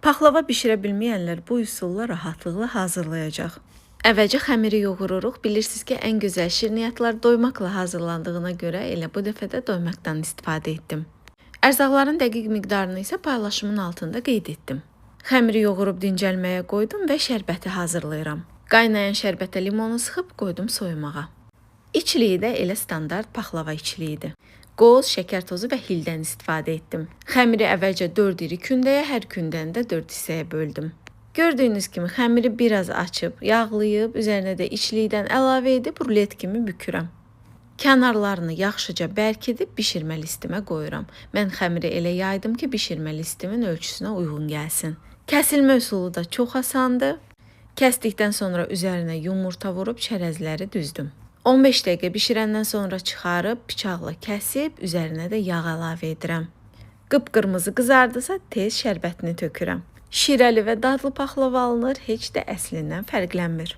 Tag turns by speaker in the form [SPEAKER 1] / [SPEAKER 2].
[SPEAKER 1] Paxlava bişirə bilməyənlər bu üsulla rahatlıqla hazırlayacaq. Əvvəlcə xəmiri yoğururuq. Bilirsiniz ki, ən gözəl şirniyyatlar doymaqla hazırlandığına görə elə bu dəfə də doymaqdan istifadə etdim. Ərzaqların dəqiq miqdarını isə paylaşımın altında qeyd etdim. Xəmiri yoğurub dincəlməyə qoydum və şərbəti hazırlayıram. Qaynayan şərbətə limonu sıxıb qoydum soyumağa. İçliyi də elə standart paxlava içliyidir. Qoz, şəkər tozu və hildən istifadə etdim. Xəmiri əvvəlcə 4 iri kündəyə, hər kündən də 4 hissəyə böldüm. Gördüyünüz kimi xəmiri biraz açıb, yağlayıb, üzərinə də içlikdən əlavə edib rulet kimi bükürəm. Kənarlarını yaxşıca bərkidib bişirmə listimə qoyuram. Mən xəmiri elə yaydım ki, bişirmə listimin ölçüsünə uyğun gəlsin. Kəsilmə üsulu da çox asandır. Kəsdikdən sonra üzərinə yumurta vurub çərəzləri düzdüm. 15 dəqiqə bişirəndən sonra çıxarıb, bıçaqla kəsib, üzərinə də yağ əlavə edirəm. Qıpqırmızı qızardısa tez şərbətini tökürəm. Şirəli və dadlı paxlava alınır, heç də əslindən fərqlənmir.